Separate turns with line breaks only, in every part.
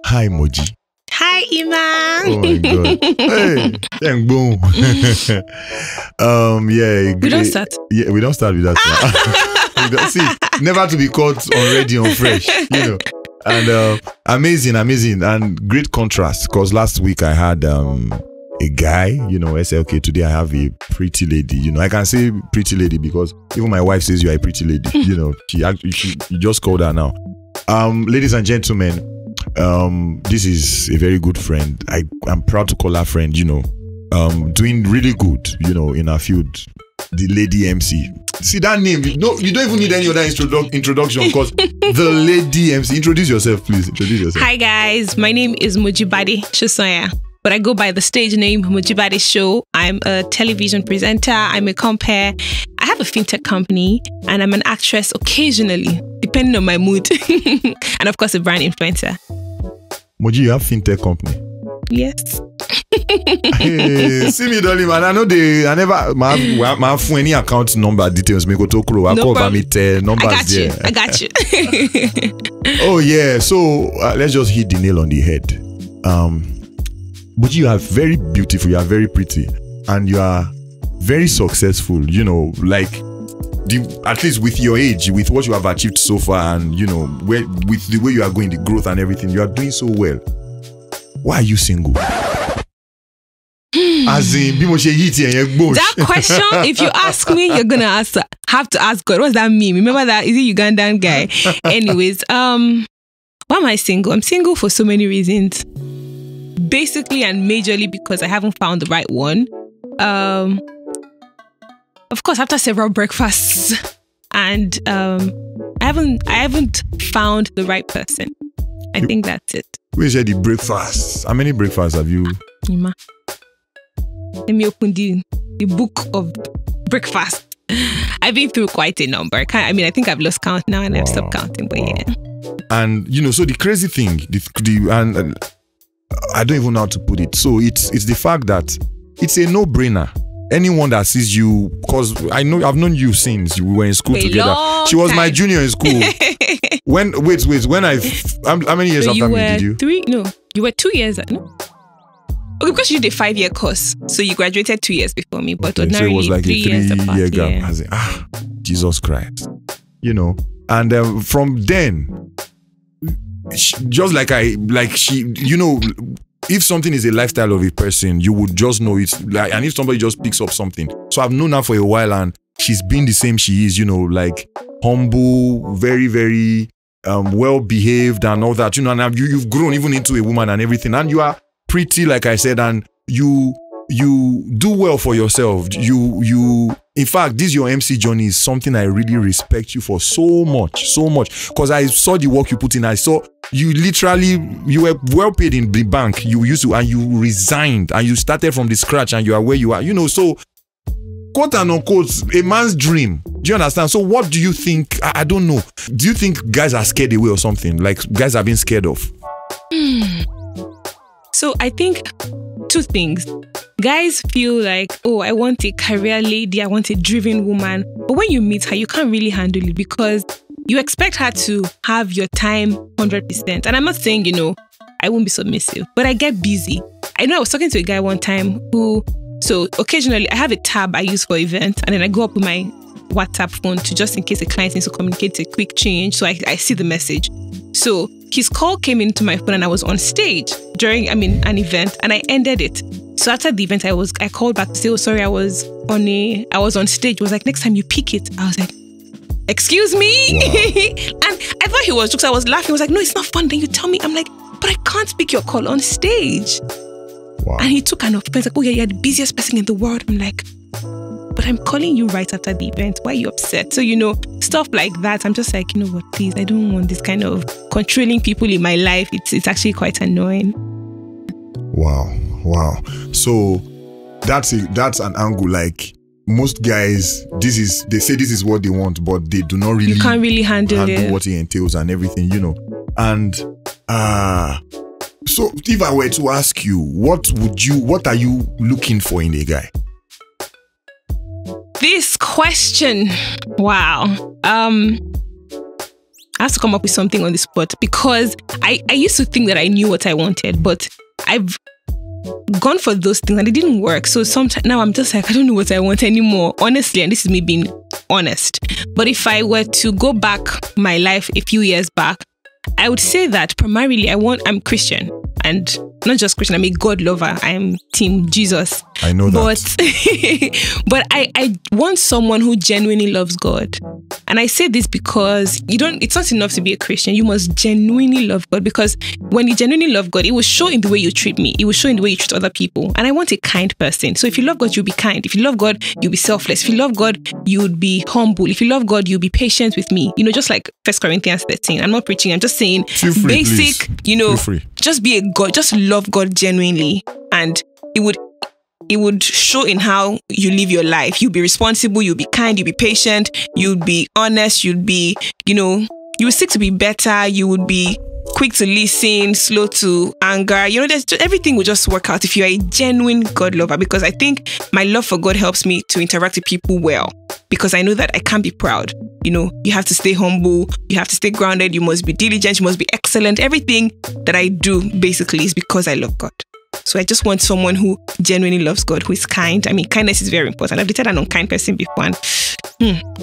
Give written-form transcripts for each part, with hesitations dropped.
Hi, Moji.
Hi, Emma.
Oh my God. Hey, then boom. Yeah.
We don't start.
Yeah, we don't start with that. See, never to be caught already on fresh, And amazing, and great contrast. Because last week I had a guy, I say, okay, today I have a pretty lady. I can say pretty lady because even my wife says you are a pretty lady. She just called her now. Ladies and gentlemen, this is a very good friend. I'm proud to call her friend, doing really good, in our field. The lady MC. See that name? No, you don't even need any other introduction because the lady MC. Introduce yourself, please. Introduce yourself.
Hi guys, my name is MojibadeShow, but I go by the stage name MojibadeShow. I'm a television presenter. I'm a compere. I have a fintech company, and I'm an actress occasionally, depending on my mood, and of course a brand influencer.
Moji, you have fintech company?
Yes.
Hey, see me, darling, man. I never have any account number details. Me go to Kro. I call me numbers there.
I got you.
Oh yeah. So let's just hit the nail on the head. But you are very beautiful. You are very pretty, and you are very successful. At least with your age, with what you have achieved so far, and with the way you are going, the growth and everything, you are doing so well. Why are you single?
That question, if you ask me, you're gonna have to ask God. What's that mean? Remember that? Is he Ugandan guy? Anyways, why am I single? I'm single for so many reasons. Basically and majorly because I haven't found the right one. Of course, after several breakfasts, and I haven't found the right person. I think that's it.
We said the breakfast. How many breakfasts have you?
Ima. Let me open the book of breakfast. I've been through quite a number. I think I've lost count now, and I've stopped counting. But yeah.
And so the crazy thing, and I don't even know how to put it. So it's the fact that it's a no-brainer. Anyone that sees you, because I've known you since we were in school together. She was my junior in school. How many years after me did you?
3? No, you were 2 years. No? Okay, because you did a 5-year course, so you graduated 2 years before me. But
okay, so it was like
3 years
a 3-year gap.
Yeah.
I was like, Jesus Christ, And from then, just if something is a lifestyle of a person, you would just know it's like, and if somebody just picks up something. So I've known her for a while, and she's been the same she is, humble, very, very well behaved and all that, and you've grown even into a woman and everything, and you are pretty, like I said, and you do well for yourself. In fact, this your MC journey is something I really respect you for so much, because I saw the work you put in. I saw you were well paid in the bank. You used to, and you resigned, and you started from the scratch, and you are where you are. So quote and unquote, a man's dream. Do you understand? So what do you think? I don't know. Do you think guys are scared away or something? Like guys are being scared of?
So I think 2 things. Guys feel like, oh, I want a career lady, I want a driven woman. But when you meet her, you can't really handle it because you expect her to have your time 100%. And I'm not saying, I won't be submissive, but I get busy. I know I was talking to a guy one time so occasionally I have a tab I use for events, and then I go up with my WhatsApp phone to just in case a client needs to communicate a quick change. So I see the message. So his call came into my phone and I was on stage during, an event, and I ended it. So after the event, I called back to say, oh, sorry, I was on stage. It was like, next time you pick it. I was like, excuse me?
Wow.
And I thought he was joking. So I was laughing. I was like, no, it's not fun. Then you tell me. I'm like, but I can't pick your call on stage.
Wow.
And he took an offense, like, oh yeah, you're the busiest person in the world. I'm like, but I'm calling you right after the event. Why are you upset? So, stuff like that. I'm just like, you know what, please, I don't want this kind of controlling people in my life. It's actually quite annoying.
Wow. So that's an angle. Like most guys, they say this is what they want, but they do not really.
You can't really handle
what it entails and everything, And so if I were to ask you, what are you looking for in a guy?
This question, wow. I have to come up with something on the spot because I used to think that I knew what I wanted, but I've gone for those things and it didn't work. So sometimes now I'm just like, I don't know what I want anymore, honestly. And this is me being honest. But if I were to go back my life a few years back, I would say that primarily I'm Christian, and not just Christian, I'm a God lover. I'm Team Jesus.
I know that.
But I want someone who genuinely loves God. And I say this because it's not enough to be a Christian. You must genuinely love God, because when you genuinely love God, it will show in the way you treat me. It will show in the way you treat other people. And I want a kind person. So if you love God, you'll be kind. If you love God, you'll be selfless. If you love God, you would be humble. If you love God, you'll be patient with me. Just like 1 Corinthians 13. I'm not preaching. I'm just saying basic, just be a God. Just love God genuinely. And it would show in how you live your life. You'll be responsible, you'll be kind, you'll be patient, you'll be honest, you'll be, you will seek to be better, you would be quick to listen, slow to anger. Everything will just work out if you are a genuine God lover, because I think my love for God helps me to interact with people well, because I know that I can't be proud. You have to stay humble, you have to stay grounded, you must be diligent, you must be excellent. Everything that I do basically is because I love God. So I just want someone who genuinely loves God, who is kind. I mean, kindness is very important. I've dated an unkind person before and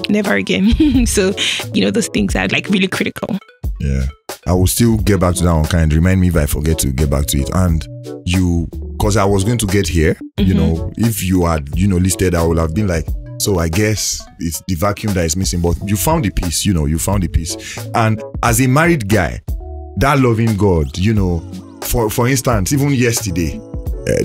never again. So, those things are like really critical.
Yeah. I will still get back to that unkind. Remind me if I forget to get back to it. And because I was going to get here, if you had, listed, I would have been like, so I guess it's the vacuum that is missing. But you found the piece, you found the piece. And as a married guy, that loving God, for instance, even yesterday,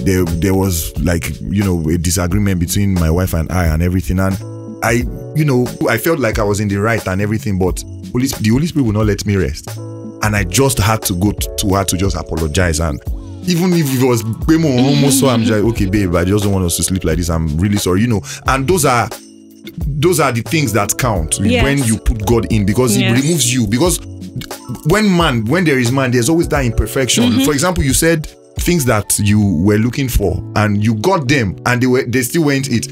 there was like, a disagreement between my wife and I and everything. And I felt like I was in the right and everything, but the Holy Spirit would not let me rest. And I just had to go to her to just apologize. And even if it was almost so, I'm just like, okay, babe, I just don't want us to sleep like this. I'm really sorry, And those are the things that count when you put God in, because He removes you. Because when there is man, there's always that imperfection. For example, you said things that you were looking for and you got them and they still weren't it.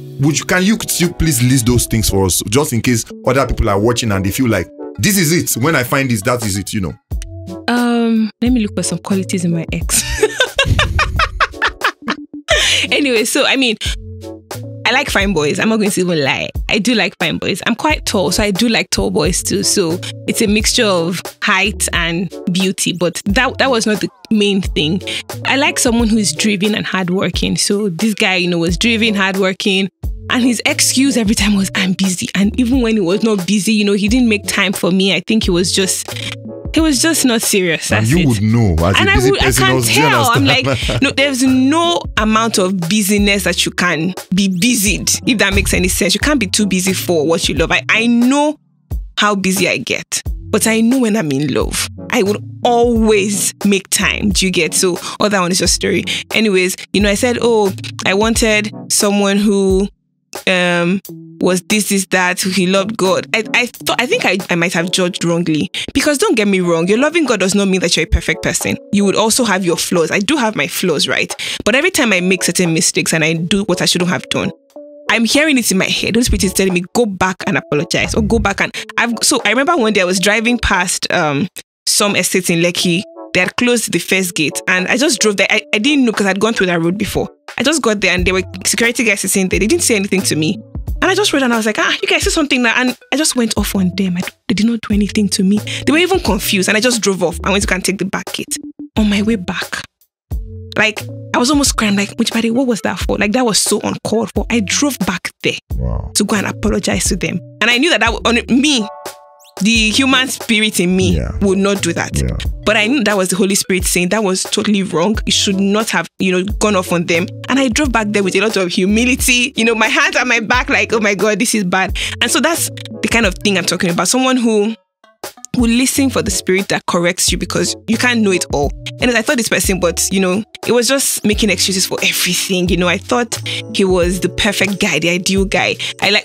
Can you still please list those things for us, just in case other people are watching and they feel like this is it. When I find this, that is it,
Let me look for some qualities in my ex. Anyway, so I mean, I like fine boys. I'm not going to even lie. I do like fine boys. I'm quite tall, so I do like tall boys too. So it's a mixture of height and beauty, but that was not the main thing. I like someone who is driven and hardworking. So this guy, was driven, hardworking, and his excuse every time was, I'm busy. And even when he was not busy, he didn't make time for me. I think he was just not serious.
And you would know. As
and
a busy
I
person,
can tell. I'm like, no, there's no amount of busyness that you can be busied, if that makes any sense. You can't be too busy for what you love. I know how busy I get, but I know when I'm in love, I would always make time. Do you get? So all that one is your story. Anyways, I said, I wanted someone who was this, that, he loved God. I think I might have judged wrongly, because don't get me wrong, your loving God does not mean that you're a perfect person. You would also have your flaws. I do have my flaws, right? But every time I make certain mistakes and I do what I shouldn't have done, I'm hearing it in my head. The Holy Spirit is telling me, go back and apologize, or go back and so I remember one day I was driving past some estates in Lekki. They had closed the first gate and I just drove there. I didn't know, because I'd gone through that road before. I just got there and there were security guys sitting there. They didn't say anything to me. And I just read and I was like, you guys say something now. And I just went off on them. They did not do anything to me. They were even confused. And I just drove off. I went to go and take the back gate. On my way back, like, I was almost crying, like, Mojibade, what was that for? Like, that was so uncalled for. I drove back there to go and apologize to them. And I knew that on me, the human spirit in me would not do that. Yeah. But I knew that was the Holy Spirit saying that was totally wrong. You should not have, gone off on them. And I drove back there with a lot of humility, my hands on my back, like, oh my God, this is bad. And so that's the kind of thing I'm talking about. Someone who will listen for the Spirit that corrects you, because you can't know it all. And I thought this person, but it was just making excuses for everything. I thought he was the perfect guy, the ideal guy.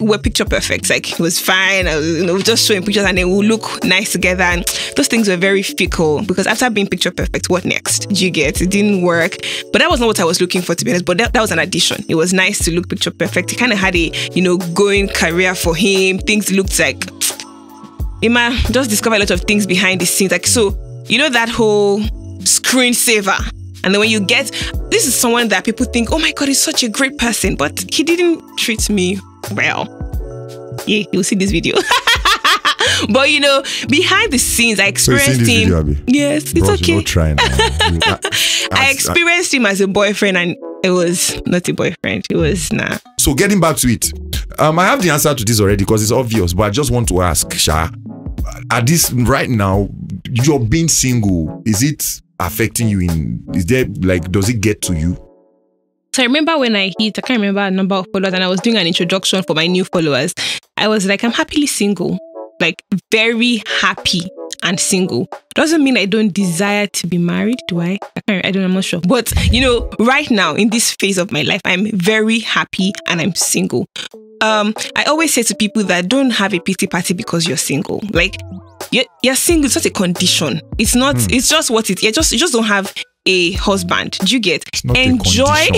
We're picture perfect. Like, he was fine. I was, just showing pictures and then we'll look nice together. And those things were very fickle, because after being picture perfect, what next? Do you get? It didn't work. But that was not what I was looking for, to be honest. But that was an addition. It was nice to look picture perfect. He kind of had a, going career for him. Things looked like Emma just discovered a lot of things behind the scenes. Like, so, you know, that whole screensaver. And then when you get, this is someone that people think, oh my God, he's such a great person, but he didn't treat me well. Yeah, you'll see this video. But you know, behind the scenes, I experienced him.
Video,
yes, it's
Bros,
okay.
Trying.
I experienced him as a boyfriend, and it was not a boyfriend. It was nah.
So getting back to it, I have the answer to this already because it's obvious. But I just want to ask, Sha, at this right now, you're being single. Is it affecting you? Is there like, does it get to you?
So I remember when I can't remember a number of followers, and I was doing an introduction for my new followers. I was like, I'm happily single. Like, very happy and single. Doesn't mean I don't desire to be married, do I? I'm not sure. But, you know, right now, in this phase of my life, I'm very happy and I'm single. I always say to people that don't have a pity party because you're single. Like, you're single, it's not a condition. It's not, it's just what it is. You just don't have a husband. Do you get? Enjoy.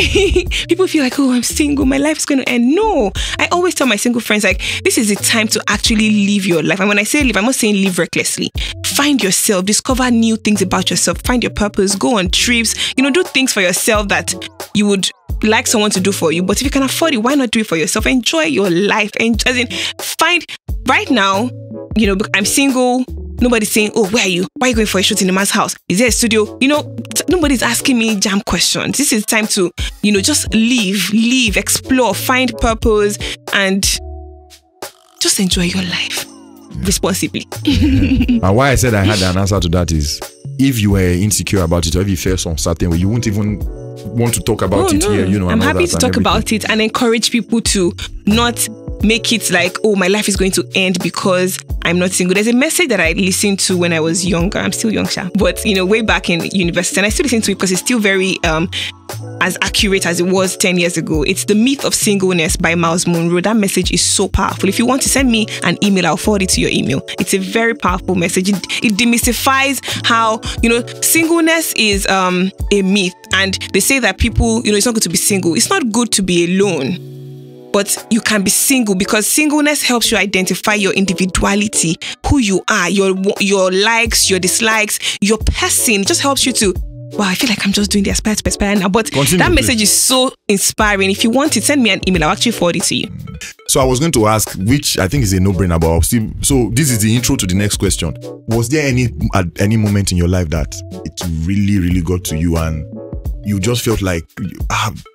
People feel like, oh, I'm single, my life is going to end. No, I always tell my single friends, like, this is the time to actually live your life. And when I say live, I'm not saying live recklessly. Find yourself, discover new things about yourself, find your purpose, go on trips, you know, do things for yourself that you would like someone to do for you. But if you can afford it, why not do it for yourself? Enjoy your life. As in, find right now, you know, I'm single. Nobody's saying, oh, where are you? Why are you going for a shoot in Emma's house? Is there a studio? You know, nobody's asking me jam questions. This is time to, you know, just live, explore, find purpose, and just enjoy your life responsibly.
And why I said I had an answer to that is, if you were insecure about it, or if you felt some certain way, you wouldn't even want to talk about it here. You know,
I'm happy to talk about it and encourage people to not make it like, oh, my life is going to end because I'm not single. There's a message that I listened to when I was younger. I'm still young, but you know, way back in university, and I still listen to it because it's still very as accurate as it was 10 years ago. It's The Myth of Singleness by Miles Monroe. That message is so powerful. If you want to send me an email, I'll forward it to your email. It's a very powerful message. It demystifies how, you know, singleness is a myth, and they say that people, you know, it's not good to be single. It's not good to be alone. But you can be single because singleness helps you identify your individuality, who you are, your likes, your dislikes, your person. It just helps you to, wow, I feel like I'm just doing the aspire to aspire now. But that message is so inspiring. If you want it, send me an email. I'll actually forward it to you.
So I was going to ask, which I think is a no-brainer, but so this is the intro to the next question. Was there at any moment in your life that it really, really got to you and you just felt like,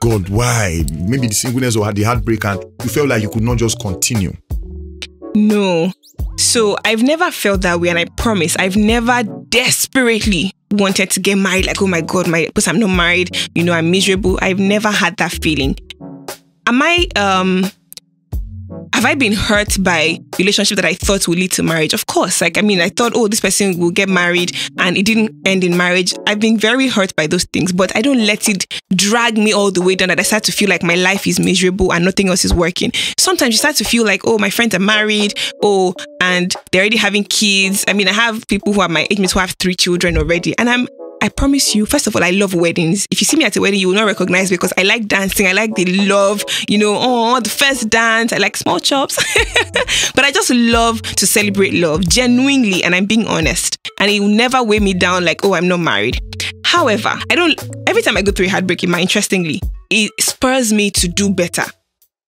God, why? Maybe the singleness or the heartbreak, and you felt like you could not just continue?
No. So I've never felt that way, and I promise I've never desperately wanted to get married. Like, oh my God, because I'm not married, you know, I'm miserable. I've never had that feeling. Have I been hurt by relationship that I thought would lead to marriage? Of course. Like, I mean, I thought, oh, this person will get married, and it didn't end in marriage. I've been very hurt by those things, but I don't let it drag me all the way down that I start to feel like my life is miserable and nothing else is working. Sometimes you start to feel like, oh, my friends are married, and they're already having kids. I mean, I have people who are my age mates who have 3 children already, and I promise you, first of all, I love weddings. If you see me at a wedding, you will not recognize me because I like dancing. I like the love, you know, the first dance. I like small chops. But I just love to celebrate love genuinely, and I'm being honest. And it will never weigh me down like, oh, I'm not married. However, every time I go through a heartbreak, interestingly, it spurs me to do better.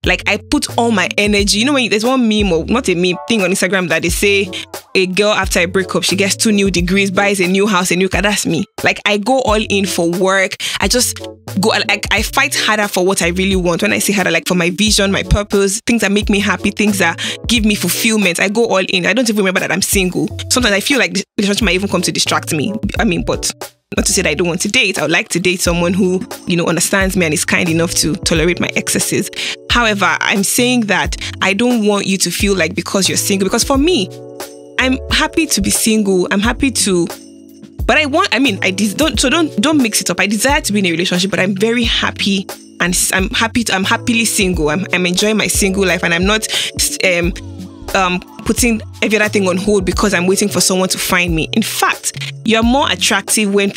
Like, I put all my energy. You know, when there's one meme, or not a meme, thing on Instagram that they say a girl after a breakup, she gets 2 new degrees, buys a new house, a new car. That's me. Like, I go all in for work. I just go, like, I fight harder for what I really want. When I say harder, like for my vision, my purpose, things that make me happy, things that give me fulfillment, I go all in. I don't even remember that I'm single. Sometimes I feel like the relationship might even come to distract me. I mean, but not to say that I don't want to date. I would like to date someone who, you know, understands me and is kind enough to tolerate my excesses. However, I'm saying that I don't want you to feel like because you're single, because for me, I'm happy to be single. I'm happy to, but don't mix it up. I desire to be in a relationship, but I'm very happy, and I'm happily single. I'm enjoying my single life, and I'm not putting every other thing on hold because I'm waiting for someone to find me. In fact, you're more attractive when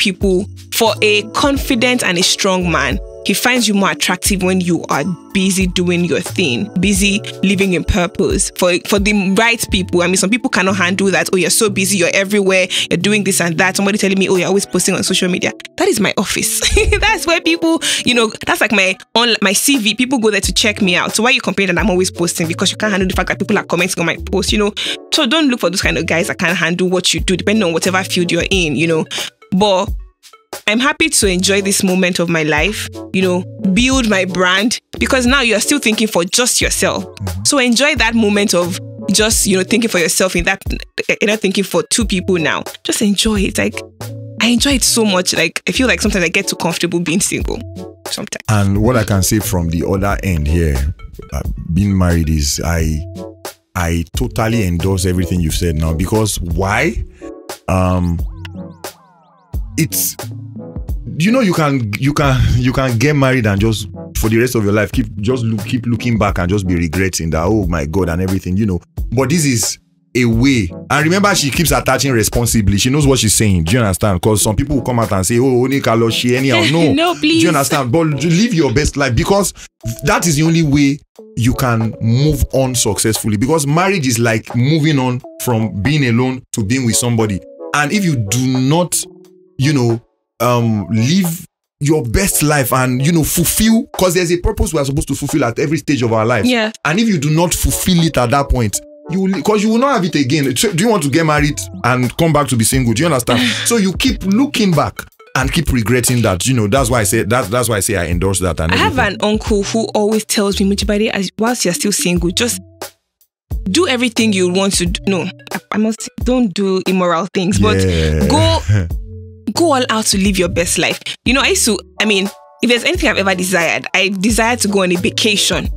for a confident and a strong man, he finds you more attractive when you are busy doing your thing, busy living in purpose for the right people. I mean, some people cannot handle that. Oh, you're so busy, you're everywhere, you're doing this and that. Somebody telling me, oh, you're always posting on social media. That is my office. That's where people, that's like my CV. People go there to check me out. So why are you complaining that I'm always posting? Because you can't handle the fact that people are commenting on my post, So don't look for those kind of guys that can't handle what you do, depending on whatever field you're in, But I'm happy to enjoy this moment of my life, build my brand, because now you're still thinking for just yourself. So enjoy that moment of just, thinking for yourself in that, you're not thinking for two people now. Just enjoy it. Like, I enjoy it so much. Like, I feel like sometimes I get too comfortable being single. Sometimes.
And what I can say from the other end here, being married, is I totally endorse everything you've said now. Because why? It's, you can get married and just for the rest of your life keep looking back and just be regretting that, oh my God, and everything, But this is a way. And remember, she keeps attaching responsibly. She knows what she's saying. Do you understand? Because some people will come out and say, oh, only Carlos, she anyhow. No.
No, please.
Do you understand? But live your best life, because that is the only way you can move on successfully. Because marriage is like moving on from being alone to being with somebody. And if you do not, live your best life and, fulfill, because there's a purpose we are supposed to fulfill at every stage of our life.
Yeah.
And if you do not fulfill it at that point, because you will not have it again. So do you want to get married and come back to be single? Do you understand? So you keep looking back and keep regretting that. That's why I say that's why I say I endorse that. And
I have an uncle who always tells me, Mojibade, whilst you're still single, just do everything you want to do. No, don't do immoral things, but go all out to live your best life. If there's anything I've ever desired, I desire to go on a vacation,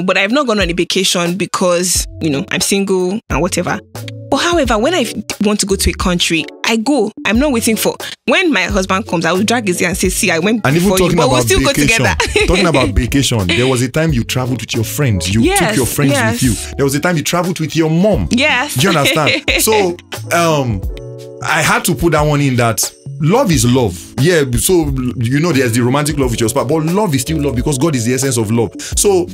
but I've not gone on a vacation because, I'm single and whatever. But however, when I want to go to a country, I go. I'm not waiting for when my husband comes. I will drag his ear and say, see, I went before you, but we'll still go together.
Talking about vacation, there was a time you traveled with your friends. You took your friends with you. There was a time you traveled with your mom.
Yes.
Do you understand? So, I had to put that one in, that love is love. Yeah, so, there's the romantic love with your spouse, but love is still love, because God is the essence of love. So,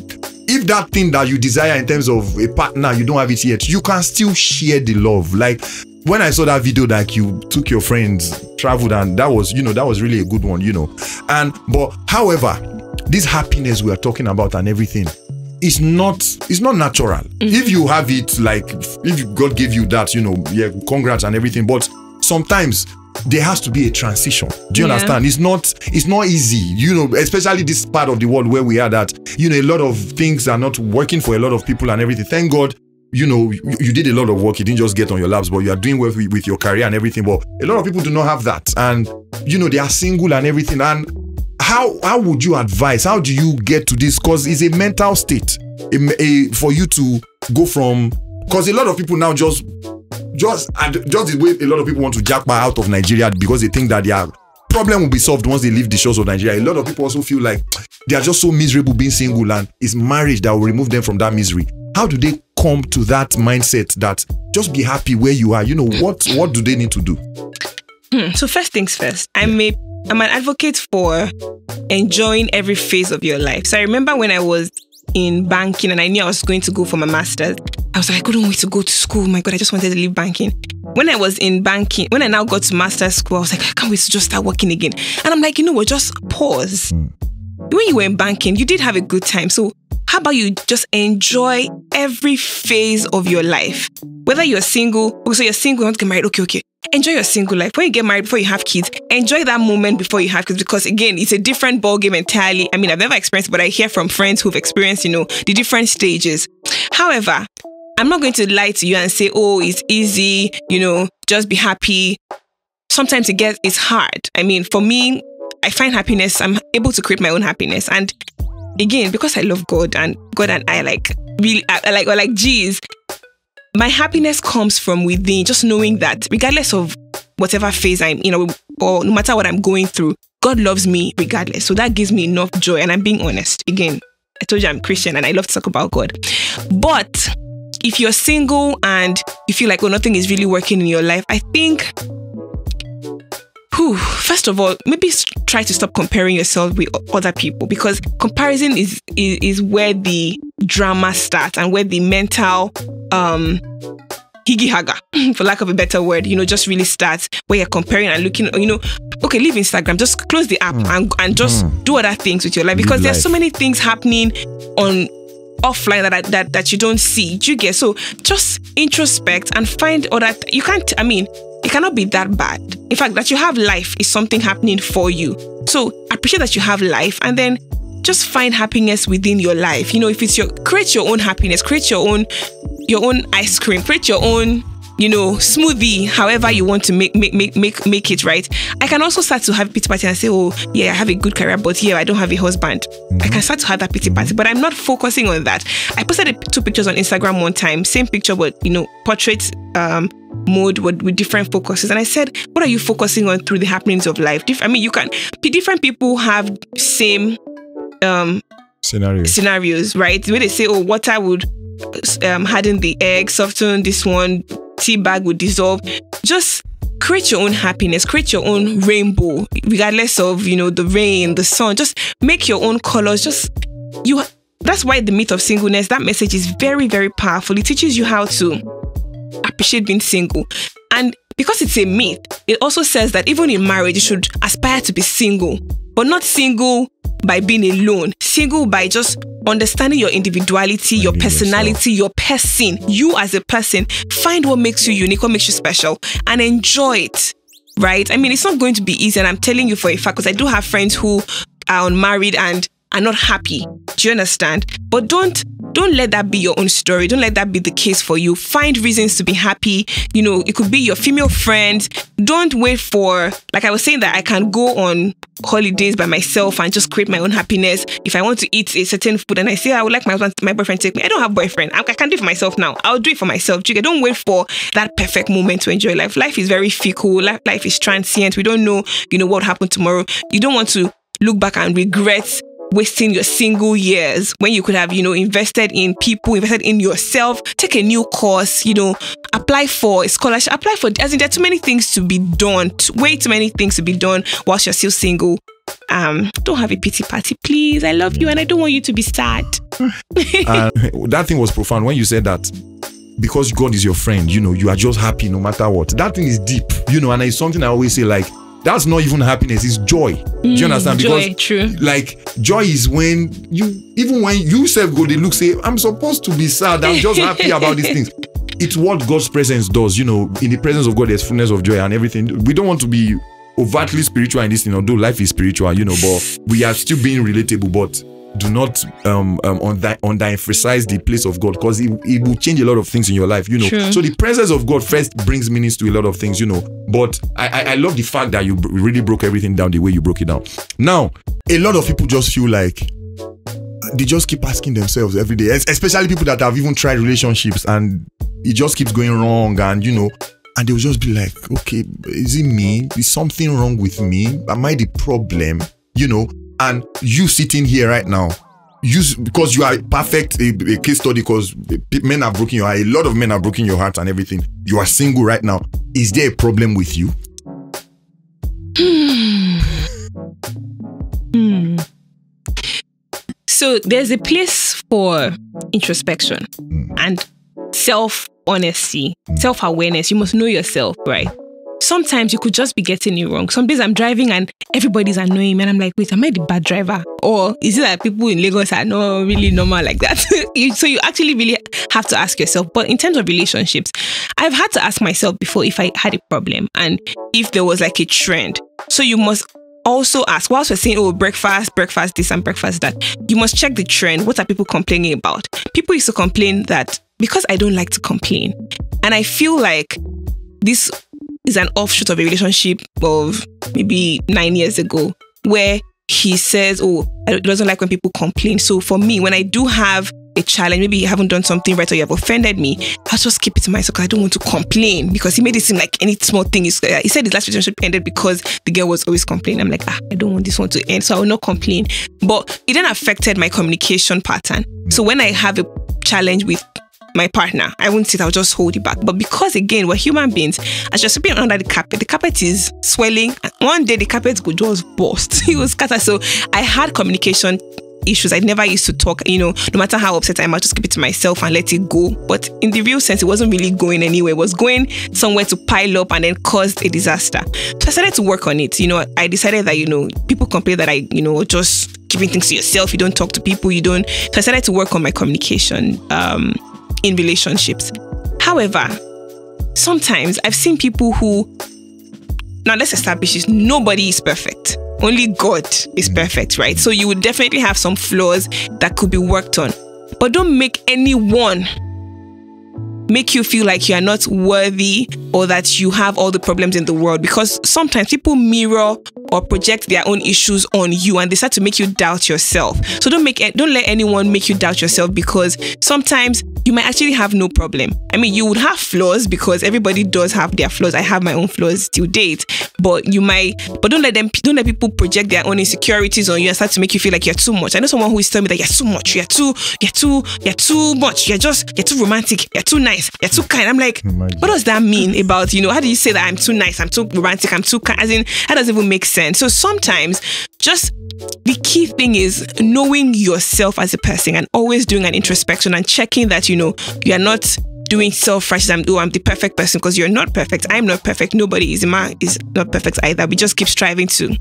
if that thing that you desire in terms of a partner, you don't have it yet, you can still share the love. Like, when I saw that video that you took your friends, traveled, and that was really a good one, but however, this happiness we are talking about and everything, it's not natural. If you have it, like, if God gave you that, congrats and everything, but sometimes there has to be a transition. Do you understand? It's not easy, especially this part of the world where we are, that, a lot of things are not working for a lot of people and everything. Thank God, you did a lot of work. You didn't just get on your laps, but you are doing well with your career and everything. But a lot of people do not have that. And, they are single and everything. And how would you advise? How do you get to this? Because it's a mental state for you to go from, because a lot of people now just the way a lot of people want to jackpot out of Nigeria because they think that their problem will be solved once they leave the shores of Nigeria. A lot of people also feel like they are just so miserable being single, and it's marriage that will remove them from that misery. How do they come to that mindset that just be happy where you are? What do they need to do?
So first things first, I'm an advocate for enjoying every phase of your life. So I remember when I was in banking and I knew I was going to go for my master's, I was like, I couldn't wait to go to school. Oh my God, I just wanted to leave banking. When I was in banking, when I now got to master's school, I was like, I can't wait to just start working again. And I'm like, just pause. When you were in banking, you did have a good time. So how about you just enjoy every phase of your life? Whether you're single, so you're single, you want to get married, okay. Enjoy your single life. When you get married, before you have kids, enjoy that moment before you have kids, because again, it's a different ballgame entirely. I mean, I've never experienced it, but I hear from friends who've experienced, the different stages. However, I'm not going to lie to you and say, oh, it's easy, just be happy. Sometimes it's hard. I mean, for me, I find happiness. I'm able to create my own happiness. And again, because I love God and I geez, my happiness comes from within, just knowing that regardless of whatever phase I'm, or no matter what I'm going through, God loves me regardless. So that gives me enough joy. And I'm being honest. Again, I told you I'm Christian and I love to talk about God. But if you're single and you feel like, nothing is really working in your life, I think First of all, maybe try to stop comparing yourself with other people, because comparison is where the drama starts and where the mental higgy haga, for lack of a better word, just really starts, where you're comparing and looking, okay, leave Instagram, just close the app and just do other things with your life, because there's so many things happening on offline that you don't see. Do you get? So just introspect and find other. It cannot be that bad. In fact, that you have life is something happening for you. So appreciate that you have life, and then just find happiness within your life. If it's create your own happiness, create your own ice cream, create your own, smoothie, however you want to make it, right? I can also start to have a pity party and say, oh yeah, I have a good career, but I don't have a husband. I can start to have that pity party, but I'm not focusing on that. I posted 2 pictures on Instagram one time, same picture, but portrait mode with different focuses, and I said, what are you focusing on through the happenings of life? Different people have same scenarios, right? The way they say, oh, water would harden the egg, soften this one, tea bag would dissolve. Just create your own happiness, create your own rainbow, regardless of the rain, the sun. Just make your own colors. That's why the myth of singleness, that message is very, very powerful. It teaches you how to appreciate being single. And because it's a myth, it also says that even in marriage, you should aspire to be single, but not single by being alone, single by just understanding your individuality, your personality, your person, you as a person. Find what makes you unique, what makes you special, and enjoy it, right? It's not going to be easy, and I'm telling you for a fact, because I do have friends who are unmarried and are not happy. Do you understand? But don't let that be your own story. Don't let that be the case for you. Find reasons to be happy. It could be your female friends. Don't wait for, like I was saying, that I can go on holidays by myself and just create my own happiness. If I want to eat a certain food and I say I would like my boyfriend to take me, I don't have a boyfriend. I can do it for myself now. I'll do it for myself. Don't wait for that perfect moment to enjoy life. Life is very fickle. Life is transient. We don't know, what happened tomorrow. You don't want to look back and regret wasting your single years when you could have, invested in people, invested in yourself. Take a new course, apply for a scholarship, there are too many things to be done, way too many things to be done whilst you're still single. Don't have a pity party, please. I love you and I don't want you to be sad.
That thing was profound when you said that, because God is your friend, you are just happy no matter what. That thing is deep, and it's something I always say, like, that's not even happiness, it's joy. Do you understand?
Joy,
because
true.
Like, joy is when you self go, they look, say, I'm supposed to be sad, I'm just happy about these things. It's what God's presence does. In the presence of God, there's fullness of joy and everything. We don't want to be overtly spiritual in this thing, although life is spiritual, but we are still being relatable. But do not under-emphasize the place of God, because it will change a lot of things in your life,
True.
So the presence of God first brings meanings to a lot of things, But I love the fact that you really broke everything down the way you broke it down. Now, a lot of people just feel like they just keep asking themselves every day, especially people that have even tried relationships and it just keeps going wrong, and and they'll just be like, okay, is it me? Is something wrong with me? Am I the problem? And you sitting here right now, because you are perfect, a case study, because men have broken your heart, a lot of men have broken your heart and everything. You are single right now. Is there a problem with you?
So there's a place for introspection and self-honesty, self-awareness. You must know yourself, right? Sometimes you could just be getting it wrong. Some days I'm driving and everybody's annoying me and I'm like, wait, am I the bad driver? Or is it that people in Lagos are not really normal like that? So you actually really have to ask yourself. But in terms of relationships, I've had to ask myself before if I had a problem and if there was like a trend. So you must also ask, whilst we're saying, oh, breakfast this and breakfast that, you must check the trend. What are people complaining about? People used to complain that because I don't like to complain. And I feel like this is an offshoot of a relationship of maybe 9 years ago, where he says, oh, he doesn't like when people complain. So for me, when I do have a challenge, maybe you haven't done something right or you have offended me, I'll just keep it to myself because I don't want to complain, because he made it seem like any small thing is, he said his last relationship ended because the girl was always complaining. I'm like, I don't want this one to end, so I will not complain. But it then affected my communication pattern. So when I have a challenge with my partner. I wouldn't sit, I'll just hold it back. But because again, we're human beings, as you're sleeping under the carpet is swelling. One day the carpet could just burst. It was scattered. So I had communication issues. I never used to talk, no matter how upset I am, I'll just keep it to myself and let it go. But in the real sense, it wasn't really going anywhere. It was going somewhere to pile up and then caused a disaster. So I started to work on it. I decided that, people complain that I, just keeping things to yourself. You don't talk to people. You don't. So I started to work on my communication in relationships. However, sometimes I've seen people who, now let's establish this, nobody is perfect. Only God is perfect, right? So you would definitely have some flaws that could be worked on. But don't make anyone make you feel like you are not worthy or that you have all the problems in the world, because sometimes people mirror or project their own issues on you and they start to make you doubt yourself. So don't let anyone make you doubt yourself, because sometimes you might actually have no problem. I mean, you would have flaws because everybody does have their flaws. I have my own flaws till date, but don't let people project their own insecurities on you and start to make you feel like you're too much. I know someone who is telling me that you're too much, you're too much, you're too romantic, you're too nice, you're too kind. I'm like, what does that mean about, how do you say that I'm too nice, I'm too romantic, I'm too kind? As in, that doesn't even make sense. So sometimes just the key thing is knowing yourself as a person and always doing an introspection and checking that, you are not doing self-righteous. I'm the perfect person, because you're not perfect. I'm not perfect. Nobody is. Emma is not perfect either. We just keep striving to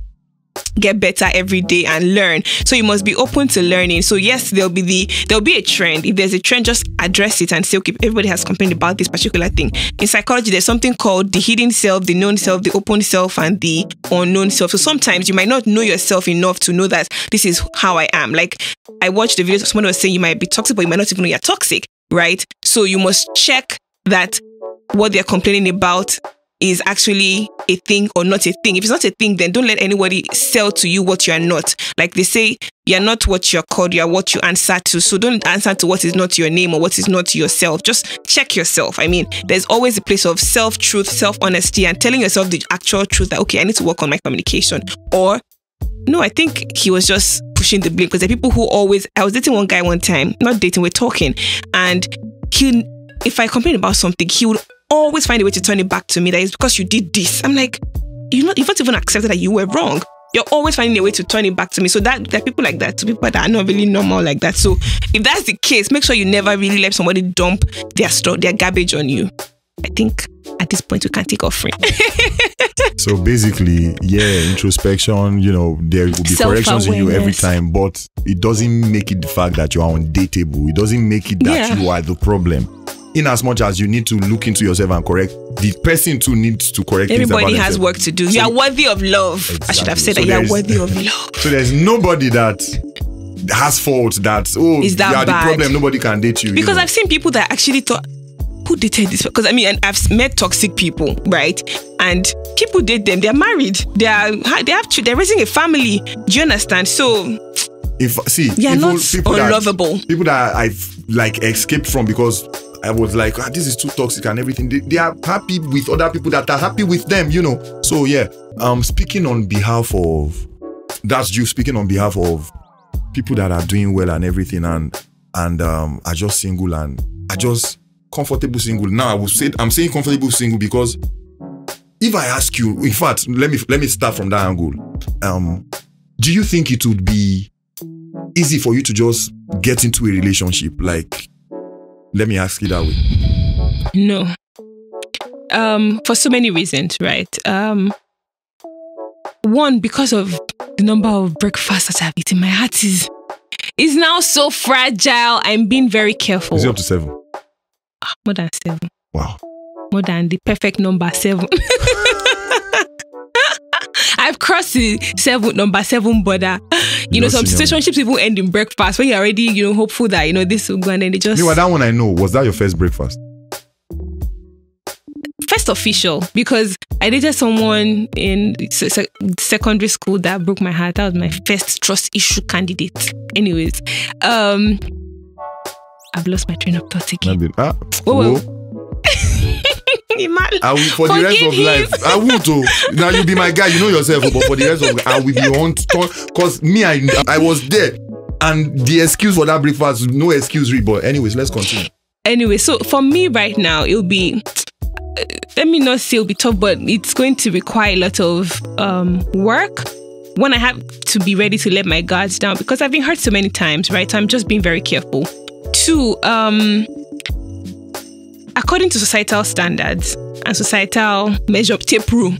get better every day and learn. So you must be open to learning. So yes, there'll be a trend. If there's a trend, just address it and say, okay, everybody has complained about this particular thing. In psychology, there's something called the hidden self, the known self, the open self, and the unknown self. So sometimes you might not know yourself enough to know that this is how I am. Like, I watched the videos, someone was saying you might be toxic, but you might not even know you're toxic, right? So you must check that what they're complaining about is actually a thing or not a thing. If it's not a thing, then don't let anybody sell to you what you are not. Like they say, you're not what you're called, you are what you answer to. So don't answer to what is not your name or what is not yourself. Just check yourself. I mean, there's always a place of self-truth, self-honesty, and telling yourself the actual truth that, okay, I need to work on my communication. Or, no, I think he was just pushing the blame, because there are people who I was dating one guy one time, not dating, we're talking, and if I complain about something, he would always find a way to turn it back to me, that it's because you did this. I'm like, you've not even accepted that you were wrong. You're always finding a way to turn it back to me. So that there are people like that, to people that are not really normal like that. So if that's the case, make sure you never really let somebody dump their garbage on you. I think at this point we can't take offering.
So basically, introspection, there will be corrections in you every time, but it doesn't make it the fact that you are undateable. It doesn't make it that you are the problem. In as much as you need to look into yourself and correct, the person too needs to correct.
Everybody has work to do. So, you are worthy of love. Exactly. I should have said that you are worthy of love. So
there's nobody that has fault that, is that you are bad? The problem, nobody can date you.
Because I've seen people that actually thought, who dated this? Because I mean, I've met toxic people, right? And people date them. They're married. They're raising a family. Do you understand? So you're not unlovable.
People that I've escaped from because I was like, this is too toxic and everything. They are happy with other people that are happy with them, So speaking on behalf of, that's you speaking on behalf of people that are doing well and everything, and are just single and are just comfortable single. Now I'm saying comfortable single because if I ask you, in fact, let me start from that angle. Do you think it would be easy for you to just get into a relationship? Like, let me ask you that way.
No. For so many reasons, right? One, because of the number of breakfasts that I've eaten, my heart is now so fragile. I'm being very careful.
Is it up to 7?
More than 7.
Wow.
More than the perfect number 7. I've crossed the number 7 border. Some situationships people end in breakfast when you're already, hopeful that, this will go, and then they just...
that one I know. Was that your first breakfast?
First official, because I dated someone in secondary school that broke my heart. That was my first trust issue candidate. Anyways, I've lost my train of thought again. Whoa.
I will, for the rest of life, I will too. Now you be my guy, you know yourself, but for the rest of I will be on, because me, I was there, and the excuse for that breakfast, no excuse, but anyways, let's continue.
Anyway, so for me right now, it'll be, let me not say it'll be tough, but it's going to require a lot of work. One, I have to be ready to let my guards down because I've been hurt so many times, right? So I'm just being very careful. Two, according to societal standards and societal measure of tape rule,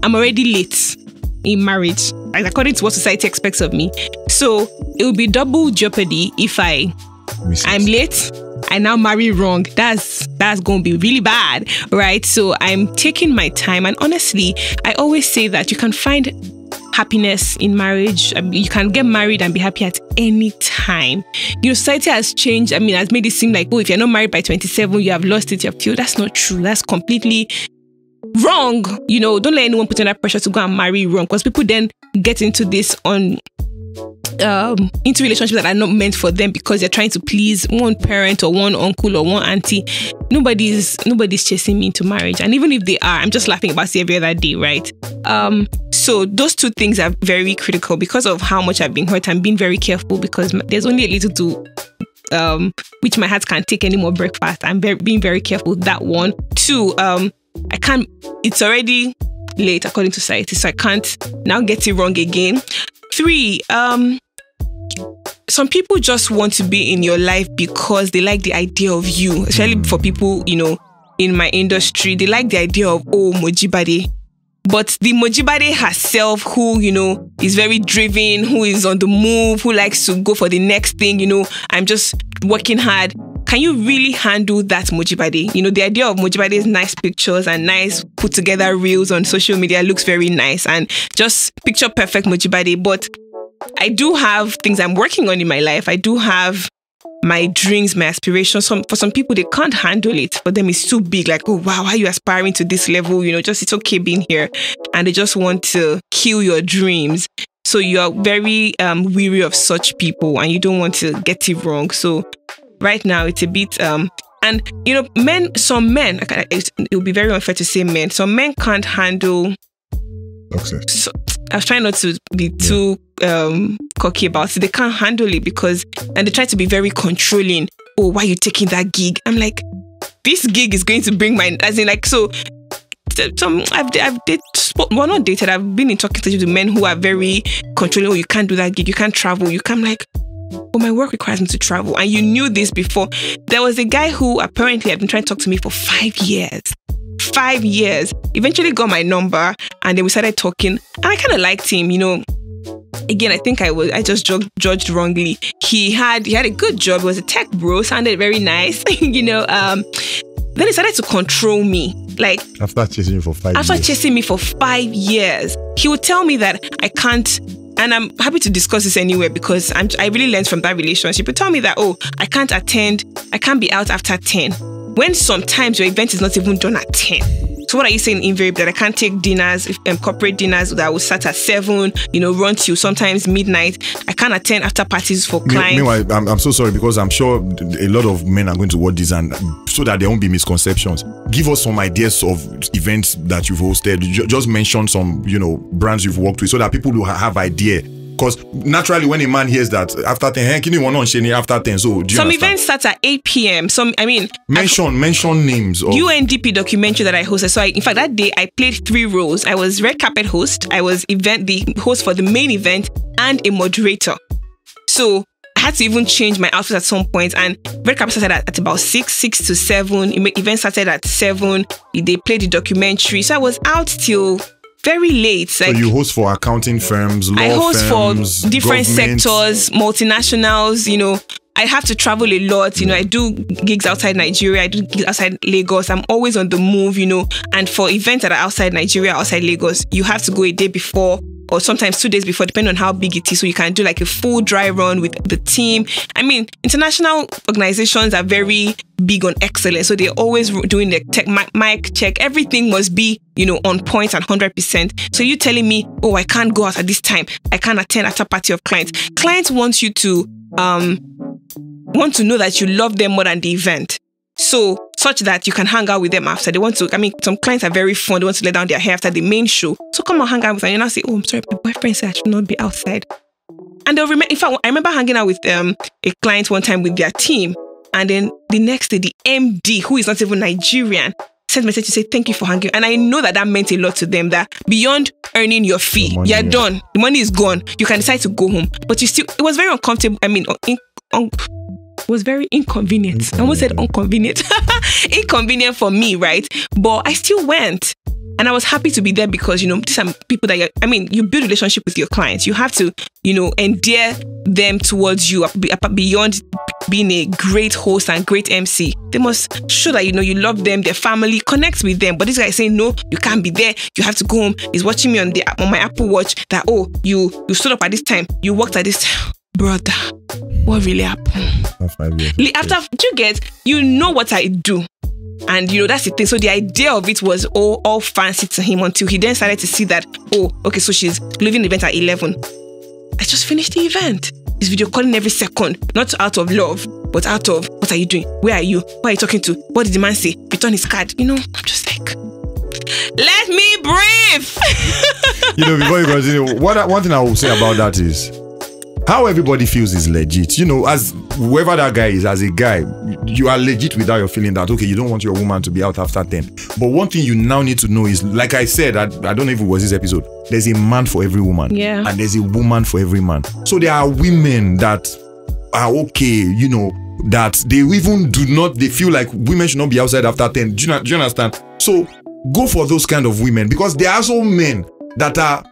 I'm already late in marriage, like according to what society expects of me. So it will be double jeopardy if I'm late, I now marry wrong. That's going to be really bad, right? So I'm taking my time. And honestly, I always say that you can find happiness in marriage. You can get married and be happy at any time. You know, society has changed. I mean, has made it seem like, oh, if you're not married by 27, you have lost it, you have killed. That's not true. That's completely wrong. You know, don't let anyone put in that pressure to go and marry wrong, because people then get into this into relationships that are not meant for them because they're trying to please one parent or one uncle or one auntie. Nobody's chasing me into marriage, and even if they are, I'm just laughing about it every other day, right? So those two things are very critical because of how much I've been hurt. I'm being very careful because there's only a little to which my heart can't take any more breakfast. I'm being very careful with that one. Two, I can't. It's already late according to society, so I can't now get it wrong again. Three, some people just want to be in your life because they like the idea of you, especially for people, you know, in my industry. They like the idea of, oh, Mojibade. But the Mojibade herself, who, you know, is very driven, who is on the move, who likes to go for the next thing, you know, I'm just working hard. Can you really handle that Mojibade? You know, the idea of Mojibade's nice pictures and nice put together reels on social media looks very nice and just picture perfect Mojibade. But I do have things I'm working on in my life. I do have my dreams, my aspirations. For some people, they can't handle it. For them, it's too big. Like, oh, wow, why are you aspiring to this level? You know, just it's okay being here. And they just want to kill your dreams. So you are very weary of such people and you don't want to get it wrong. So right now, it's a bit... and, you know, some men, it would be very unfair to say men. Some men can't handle...
success.
So, I was trying not to be too cocky about it. They can't handle it because, and they try to be very controlling. Oh, why are you taking that gig? I'm like, this gig is going to bring my, as in like, so I've dated, well, not dated, I've been in talking stages with men who are very controlling. Oh, you can't do that gig, you can't travel, you can't, like, oh, my work requires me to travel. And you knew this before. There was a guy who apparently had been trying to talk to me for 5 years. 5 years, eventually got my number, and then we started talking, and I kind of liked him, you know. Again, I think I just judged wrongly. He had a good job. He was a tech bro, sounded very nice, you know. Then he started to control me, like
after chasing you for 5 years.
After chasing me for 5 years, he would tell me that I can't. And I'm happy to discuss this anywhere because I really learned from that relationship. He told me that, oh, I can't attend, I can't be out after 10. When sometimes your event is not even done at 10. So what are you saying invariably? That I can't take dinners, corporate dinners that will start at 7, you know, run till sometimes midnight. I can't attend after parties for clients.
Meanwhile, I'm so sorry because I'm sure a lot of men are going to watch this, and so that there won't be misconceptions. Give us some ideas of events that you've hosted. Just mention some, you know, brands you've worked with so that people will have idea. Because naturally, when a man hears that after 10, can you want on after 10? So do you
some
understand?
Events start at 8 p.m.
Mention names of
UNDP documentary that I hosted. So in fact, that day I played 3 roles. I was red carpet host, I was the host for the main event, and a moderator. So I had to even change my outfit at some point. And red carpet started at about 6 to 7. Event started at 7. They played the documentary. So I was out till very late.
So you host for accounting firms, law firms,
I host for different sectors, multinationals, you know. I have to travel a lot, you know. I do gigs outside Nigeria, I do gigs outside Lagos. I'm always on the move, you know. And for events that are outside Nigeria, outside Lagos, you have to go a day before or sometimes 2 days before, depending on how big it is. So you can do like a full dry run with the team. I mean, international organizations are very big on excellence. So they're always doing the tech mic check. Everything must be, you know, on point and 100%. So you telling me, oh, I can't go out at this time, I can't attend after party of clients. Clients want you to know that you love them more than the event. So such that you can hang out with them after. They want to, I mean, some clients are very fun. They want to let down their hair after the main show. So come and hang out with them. And now say, oh, I'm sorry, my boyfriend said I should not be outside. And they'll remember, in fact, I remember hanging out with a client one time with their team. And then the next day, the MD, who is not even Nigerian, sent a message to say thank you for hanging. And I know that meant a lot to them, that beyond earning your fee, you're done. The money is gone. You can decide to go home. But you still, it was very uncomfortable. I mean, it was very inconvenient. I almost said inconvenient. Inconvenient for me, right? But I still went. And I was happy to be there because, these are people that you build a relationship with your clients. You have to, endear them towards you beyond being a great host and great MC. They must show that, you love them, their family, connect with them. But this guy is saying, no, you can't be there. You have to go home. He's watching me on my Apple Watch that, you stood up at this time. You walked at this time. Brother, what really happened? After you get, what I do. And that's the thing. So the idea of it was all fancy to him until he then started to see that, okay, so she's leaving the event at 11. I just finished the event. He's video calling every second, not out of love, but out of, what are you doing? Where are you? Who are you talking to? What did the man say? Return his card. I'm just like, let me breathe.
Before you continue, one thing I will say about that is, how everybody feels is legit. As whoever that guy is, as a guy, you are legit without your feeling that, okay, you don't want your woman to be out after 10. But one thing you now need to know is, like I said, I don't know if it was this episode, there's a man for every woman.
Yeah.
And there's a woman for every man. So there are women that are okay, that they even they feel like women should not be outside after 10. Do you understand? So go for those kind of women, because there are also men that are.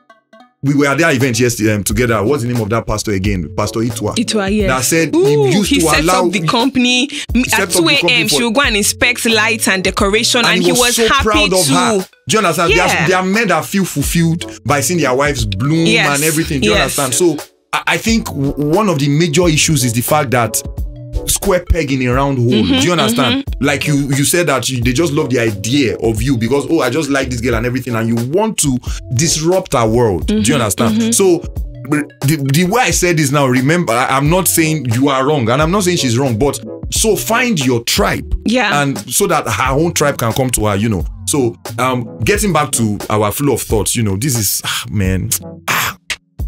We were at their event yesterday together. What's the name of that pastor again? Pastor Itwa.
Itwa, yes.
That said he
set up the company. At 2 a.m. she will go and inspect lights and decoration, and he was so happy proud of her.
Do you understand? Yeah. There are men that feel fulfilled by seeing their wives bloom and everything. Do you understand? So I think one of the major issues is the fact that square peg in a round hole. Do you understand? Like you said that they just love the idea of you because, I just like this girl and everything, and you want to disrupt our world. Do you understand? So the way I said this now, remember, I'm not saying you are wrong, and I'm not saying she's wrong, but so find your tribe. Yeah. And so that her own tribe can come to her, So getting back to our flow of thoughts, this is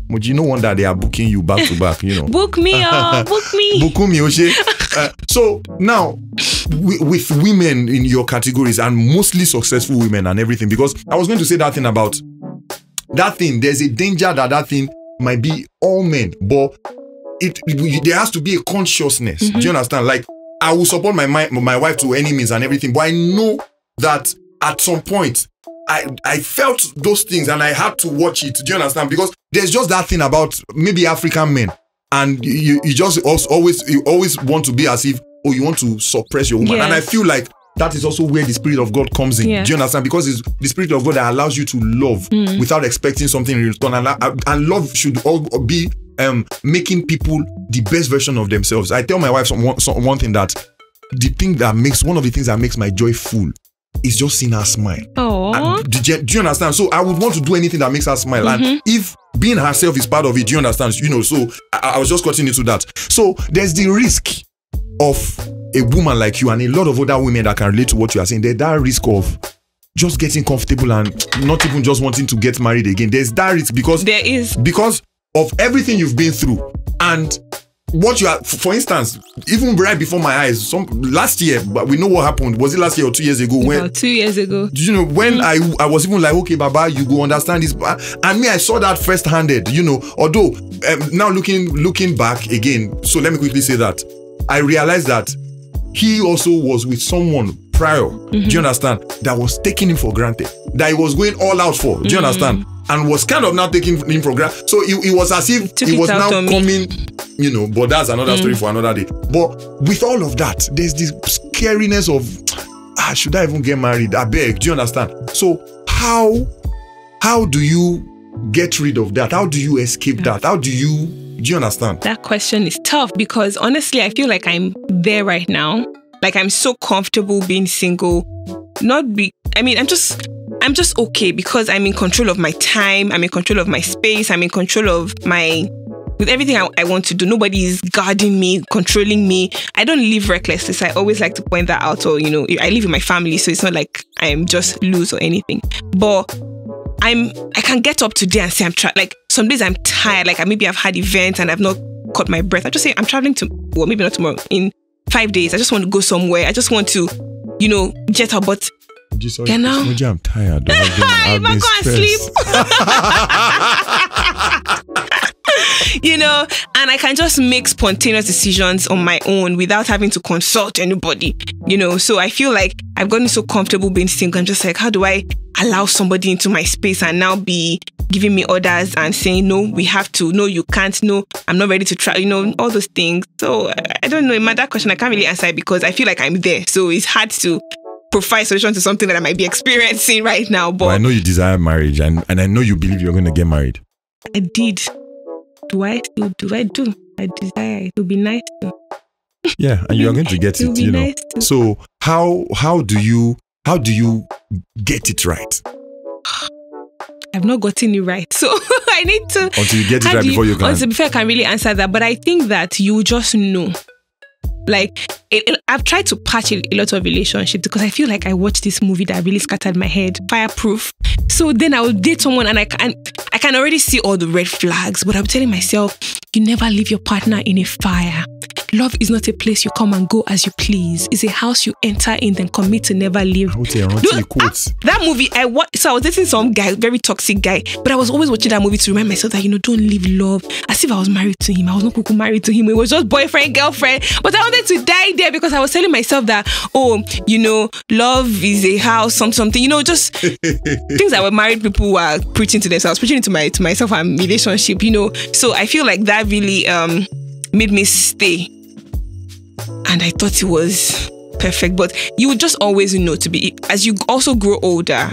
Moji, no wonder they are booking you back to back,
Book me, book me.
Book me, Oshe. So now, with women in your categories, and mostly successful women and everything, because I was going to say that thing about that thing. There's a danger that thing might be all men, but there has to be a consciousness. Do you understand? Like, I will support my wife to any means and everything, but I know that at some point, I felt those things and I had to watch it. Do you understand? Because there's just that thing about maybe African men, and you just always want to be as if, you want to suppress your woman. Yes. And I feel like that is also where the Spirit of God comes in. Yeah. Do you understand? Because it's the Spirit of God that allows you to love without expecting something in return. And love should all be making people the best version of themselves. I tell my wife one thing, that one of the things that makes my joy full is just seeing her smile. Do you understand? So I would want to do anything that makes her smile. And if being herself is part of it, do you understand? So I was just cutting into that. So there's the risk of a woman like you and a lot of other women that can relate to what you are saying. There's that risk of just getting comfortable and not even just wanting to get married again. There's that risk because of everything you've been through. And what you are, for instance, even right before my eyes, last year, but we know what happened. Was it last year or 2 years ago?
About 2 years ago.
When I was even like, okay, Baba, you go understand this. And me, I saw that first-handed, although now looking back again, so let me quickly say that I realized that he also was with someone prior, do you understand, that was taking him for granted, that he was going all out for, do you understand? And was kind of now taking him for granted. So it was as if he was now coming, but that's another story for another day. But with all of that, there's this scariness of, should I even get married? I beg, do you understand? So how do you get rid of that? How do you escape that? Do you understand? That
question is tough because honestly, I feel like I'm there right now. Like I'm so comfortable being single. I'm just okay because I'm in control of my time. I'm in control of my space. I'm in control of with everything I want to do. Nobody is guarding me, controlling me. I don't live recklessly. So I always like to point that out. Or, I live with my family, so it's not like I'm just loose or anything. But I can get up today and say I'm like some days I'm tired. Like maybe I've had events and I've not caught my breath. I just say I'm traveling to, well, maybe not tomorrow, in 5 days. I just want to go somewhere. I just want to, jet out. But now,
Moji, I'm tired. I've been
sleep. And I can just make spontaneous decisions on my own without having to consult anybody, So I feel like I've gotten so comfortable being single. I'm just like, how do I allow somebody into my space and now be giving me orders and saying, no, we have to, no, you can't, no, I'm not ready to try, all those things. So I don't know, Emma, that question I can't really answer it because I feel like I'm there. So it's hard to provide solution to something that I might be experiencing right now. But
I know you desire marriage and I know you believe you're going to get married.
I did. Do I do? I desire it. It would be nice to.
Yeah, and you're going to get it,
Nice to.
So how do you get it right?
I've not gotten it right. So I need to.
Until you get it right before you can.
Before I can really answer that. But I think that you just know. Like, I've tried to patch a lot of relationships because I feel like I watched this movie that really scattered my head, Fireproof. So then I will date someone and I can already see all the red flags, but I'm telling myself, you never leave your partner in a fire. Love is not a place you come and go as you please. It's a house you enter in, then commit to never leave. That movie, I was dating some guy, very toxic guy, but I was always watching that movie to remind myself that, don't leave love. As if I was married to him. I was not married to him. It was just boyfriend, girlfriend. But I wanted to die there because I was telling myself that, love is a house, something, just things that were married people were preaching to themselves, preaching to myself and relationship, So I feel like that really made me stay. And I thought it was perfect, but you would just always know as you also grow older,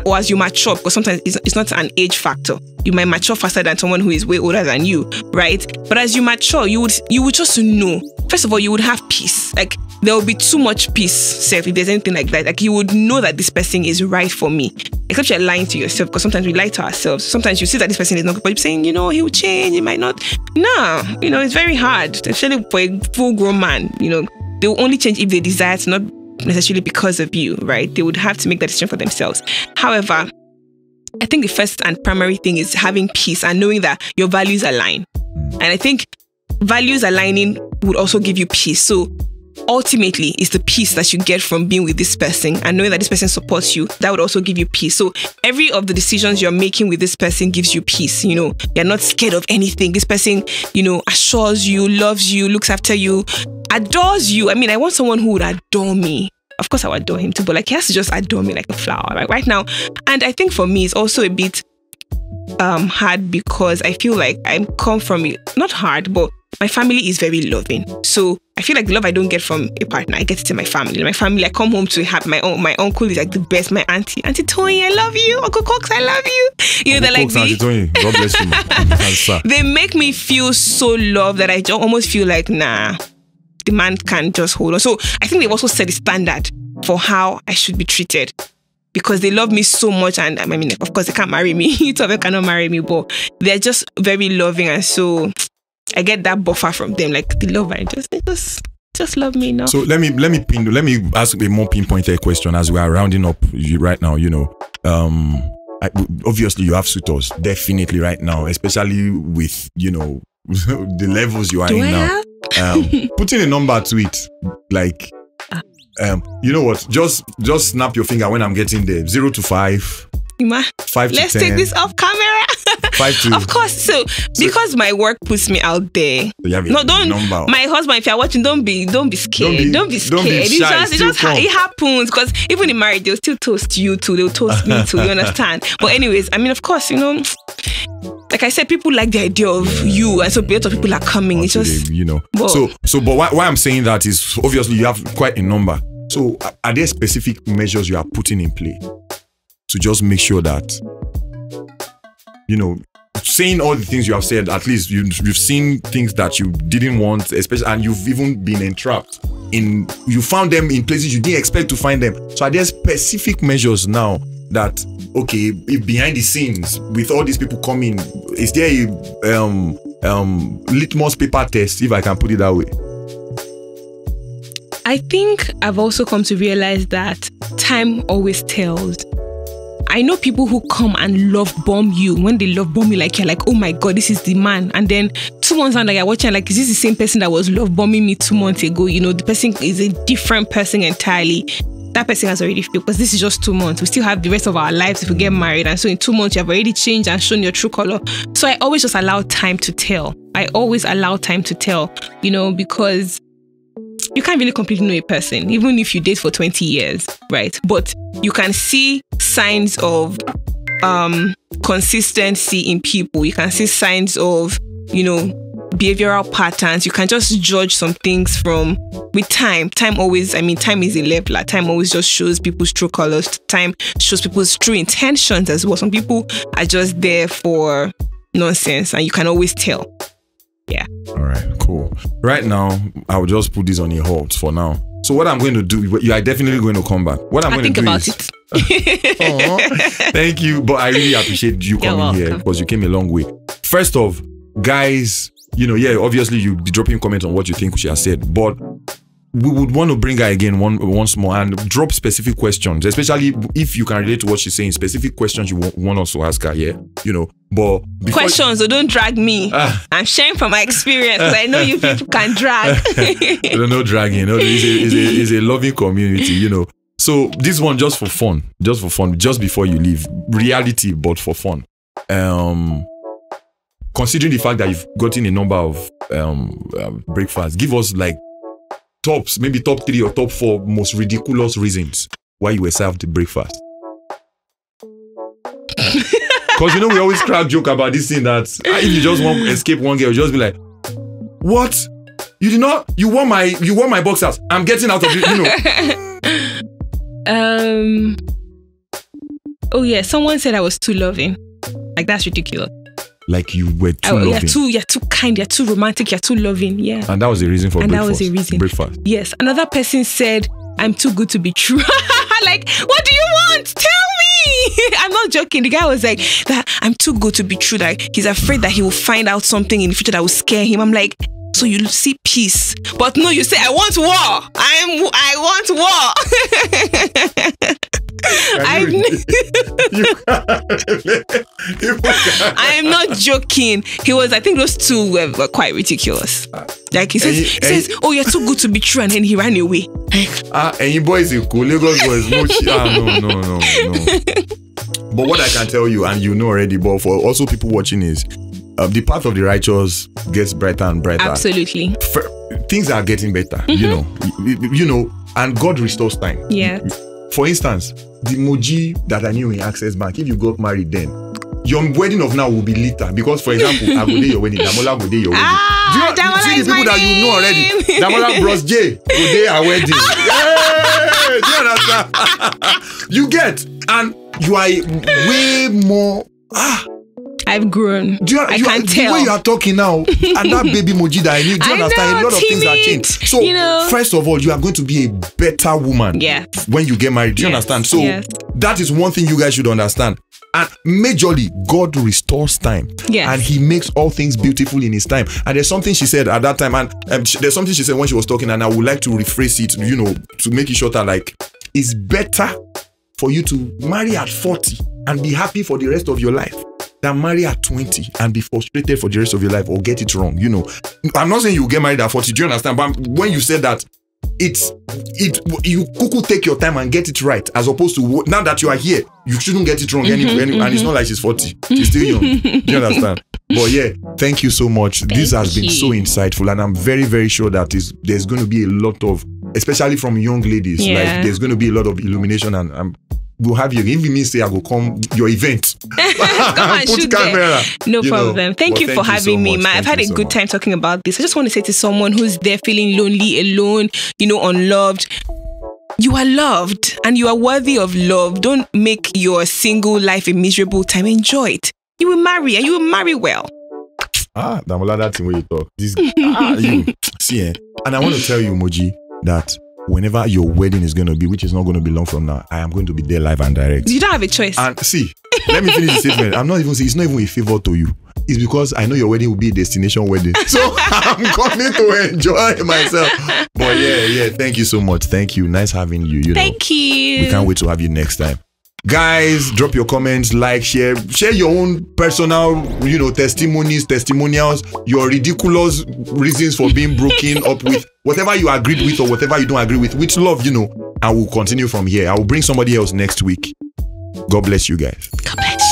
or as you mature, because sometimes it's not an age factor. You might mature faster than someone who is way older than you, right? But as you mature, you would just know. First of all, you would have peace. Like, there will be too much peace, if there's anything like that. Like, you would know that this person is right for me. Except you're lying to yourself, because sometimes we lie to ourselves. Sometimes you see that this person is not good, but you're saying, he will change, he might not. No, it's very hard, especially for a full-grown man. They will only change if they desire to, not necessarily because of you, right? They would have to make that decision for themselves. However, I think the first and primary thing is having peace and knowing that your values align. And I think values aligning would also give you peace. So ultimately, it's the peace that you get from being with this person and knowing that this person supports you. That would also give you peace. So every of the decisions you're making with this person gives you peace. You're not scared of anything. This person, assures you, loves you, looks after you, adores you. I want someone who would adore me. Of course, I would adore him too, but he has to just adore me like a flower, right now. And I think for me, it's also a bit hard because I feel like I come from it. Not hard, but my family is very loving. So I feel like the love I don't get from a partner, I get it in my family. My family, I come home to have my uncle is like the best. My auntie Tony, I love you. Uncle Cox, I love you. They're like
Auntie Tony, God bless you.
They make me feel so loved that I almost feel like, nah, the man can just hold on. So I think they've also set a standard for how I should be treated. Because they love me so much, and of course they can't marry me. Each of them cannot marry me, but they're just very loving, and so I get that buffer from them. Like, the love, they just love me enough.
So let me ask a more pinpointed question as we are rounding up right now. Obviously you have suitors, definitely right now, especially with the levels you are in now. Putting a number to it, like. You know what? Just snap your finger when I'm getting there. 0 to 5. 5 to 10.
Let's take this off camera.
5 to.
Of course. So because my work puts me out there.
No, don't. Number.
My husband, if you're watching, don't be scared. Don't be scared. It happens, because even in marriage, they'll still toast you too. They'll toast me too. You understand? But anyways, of course, like I said, people like the idea of you, and so a lot of people are coming. It's just
But why I'm saying that is obviously you have quite a number. So are there specific measures you are putting in play to just make sure that saying all the things you have said, at least you've seen things that you didn't want, especially, and you've even been entrapped you found them in places you didn't expect to find them. So are there specific measures now that, okay, if behind the scenes with all these people coming, is there a litmus paper test, if I can put it that way? I
think I've also come to realize that time always tells. I know people who come and love bomb you. When they love bomb you, like you're like, oh my God, this is the man. And then 2 months on, like you're watching, like, is this the same person that was love bombing me 2 months ago? You know, the person is a different person entirely. That person has already failed, because this is just 2 months. We still have the rest of our lives if we get married. And so in 2 months, you have already changed and shown your true color. So I always just allow time to tell. I always allow time to tell, you know, because you can't really completely know a person, even if you date for 20 years, right? But you can see signs of consistency in people. You can see signs of, you know, behavioral patterns. You can just judge some things with time. Time always, time is a leveler. Time always just shows people's true colors. Time shows people's true intentions as well. Some people are just there for nonsense, and you can always tell. Yeah.
All right, cool. Right now, I will just put this on a halt for now. So what I'm going to do, you are definitely going to come back. What I'm going to do
about
is... it. Thank you. But I really appreciate you coming here, because you came a long way. First off, guys, you know, yeah, obviously you be dropping comments on what you think she has said, but we would want to bring her again once more and drop specific questions, especially if you can relate to what she's saying. Specific questions you want us to ask her, yeah, you know. But
questions, so don't drag me. I'm sharing from my experience, because I know you people can drag.
No dragging. No, it's a loving community, you know. So this one just for fun, just before you leave. Reality, but for fun. Considering the fact that you've gotten a number of breakfasts, give us like maybe top 3 or top 4 most ridiculous reasons why you were served the breakfast. Because you know, we always crack joke about this thing that if you just want to escape one girl, you just be like, what? You did not? You want my boxers? I'm getting out of it, you know.
Oh yeah, someone said I was too loving. Like, that's ridiculous. Like
you were too loving.
You're too kind, you're too romantic, you're too loving, yeah.
And that was the reason for breakfast. That was the reason. Breakfast.
Yes. Another person said, I'm too good to be true. Like, what do you want? Tell me. I'm not joking. The guy was like, that I'm too good to be true. Like, he's afraid that he will find out something in the future that will scare him. I'm like, so you see peace. But no, you say, I want war. I want war. I am not joking. He was, I think those two were quite ridiculous. Like he says, oh, you're too good to be true, and then he ran away.
And you boys are cool. Lagos boys, no. But what I can tell you, and you know already, but for also people watching, is the path of the righteous gets brighter and brighter.
Absolutely.
Things are getting better, you know, and God restores time.
Yeah.
For instance, the Moji that I knew in Access Bank, if you got married then, your wedding of now will be later. Because, for example, I will do your wedding, Damola will do your wedding. Do you see the people that you know already? Damola Bros J will do our wedding. Do you understand? You get, and you are way more...
I've grown. I can't tell.
The way you are talking now, and that baby Moji that I knew, do you understand? A lot of things are changed. So, first of all, you are going to be a better woman when you get married. Do you understand? So, that is one thing you guys should understand. And majorly, God restores time. And He makes all things beautiful in His time. And there's something she said at that time, and there's something she said when she was talking, and I would like to rephrase it, you know, to make it shorter. Like, it's better for you to marry at 40 and be happy for the rest of your life than marry at 20 and be frustrated for the rest of your life or get it wrong. You know, I'm not saying you get married at 40, do you understand? But when you said that, you could take your time and get it right, as opposed to now that you are here, you shouldn't get it wrong anyway. And it's not like she's 40, she's still young. Do you understand? But yeah, thank you so much. This has been so insightful, and I'm very, very sure that there's going to be a lot of, especially from young ladies, like there's going to be a lot of illumination, and we'll have you. If you mean say I will come your event,
come and put camera. No problem. Thank you for having me, man. I've had a good time talking about this. I just want to say to someone who's there feeling lonely, alone, you know, unloved, you are loved and you are worthy of love. Don't make your single life a miserable time. Enjoy it. You will marry, and you will marry well.
Damola, that's the way you talk. You see, and I want to tell you, Moji, that whenever your wedding is going to be, which is not going to be long from now, I am going to be there live and direct.
You don't have a choice.
And see, let me finish the statement. I'm not even saying, it's not even a favor to you. It's because I know your wedding will be a destination wedding. So I'm coming to enjoy myself. But yeah, thank you so much. Thank you. Nice having you. Thank
you.
We can't wait to have you next time. Guys, drop your comments, like, share your own personal, testimonials, your ridiculous reasons for being broken up with, whatever you agreed with or whatever you don't agree with love, and we'll continue from here. I will bring somebody else next week. God bless you guys.
God bless.